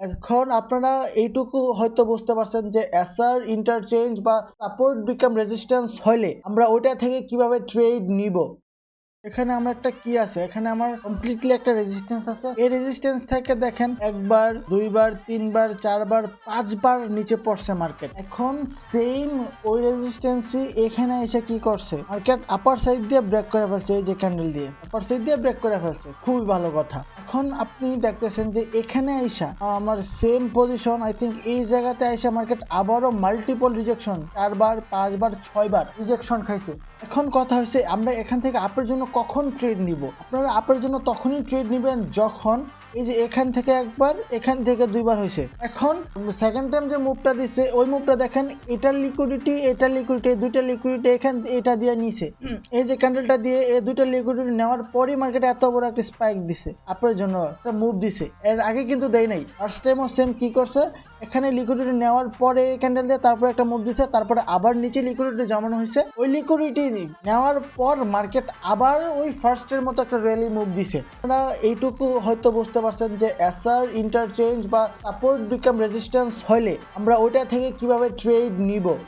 এখন আপনারা এইটুকু হয়তো বুঝতে পারছেন যে এসআর ইন্টারচেঞ্জ বা সাপোর্ট বিকাম রেজিস্ট্যান্স হলে আমরা ওইটা থেকে কিভাবে ট্রেড নিব। এখানে আমরা একটা কি আছে, এখানে আমার কমপ্লিটলি একটা রেজিস্ট্যান্স আছে। এই রেজিস্ট্যান্স থেকে দেখেন একবার, দুইবার, তিনবার, চারবার, পাঁচবার নিচে পড়ছে মার্কেট। এখন সেম ওই রেজিস্ট্যান্সই এখানে এসে কি করছে, মার্কেট আপার সাইড দিয়ে ব্রেক করে ফেলছে। এই যে ক্যান্ডেল দিয়ে আপার সাইড দিয়ে ব্রেক করে ফেলছে, খুবই ভালো কথা। এখন আপনি দেখতেছেন যে এখানে আইসা আমার সেম পজিশন, আই থিঙ্ক এই জায়গাতে আইসা মার্কেট আবারও মাল্টিপল রিজেকশন, 4বার, 5বার, 6বার রিজেকশন খাইছে। এখন কথা হচ্ছে আমরা এখান থেকে আপের জন্য কখন ট্রেড নিব। আপনারা আপের জন্য তখনই ট্রেড নেবেন যখন এই যে এখান থেকে একবার, এখান থেকে দুইবার হয়েছে। এখন সেকেন্ড টাইম যে মুভটা দিছে ওই মুভটা দেখেন, এটার লিকুইডিটি, এটার লিকুইডিটি, দুইটা লিকুইডিটি এখান এটা দিয়ে নিছে। এই যে ক্যান্ডেলটা দিয়ে এই দুইটা লিকুইডিটি নেওয়ার পরই মার্কেটে এত বড় একটা স্পাইক দিছে, আপের জন্য একটা মুভ দিছে। এর আগে কিন্তু দেয় নাই। ফার্স্ট টাইমও সেম কি করছে, এখানে লিকুইডিটি নেওয়ার পরে ক্যান্ডেল দিয়ে তারপরে একটা মুভ দিছে, তারপরে আবার নিচে লিকুইডিটি জমানো হয়েছে। ওই লিকুইডিটি নেওয়ার পর মার্কেট আবার ওই ফার্স্টের মতো একটা র্যালি মুভ দিছে। আপনারা এইটুকু হয়তো বুঝতে পারছেন যে এসআর ইন্টারচেঞ্জ বা সাপোর্ট বিকাম রেজিস্ট্যান্স হলে আমরা ওইটা থেকে কিভাবে ট্রেড নিব।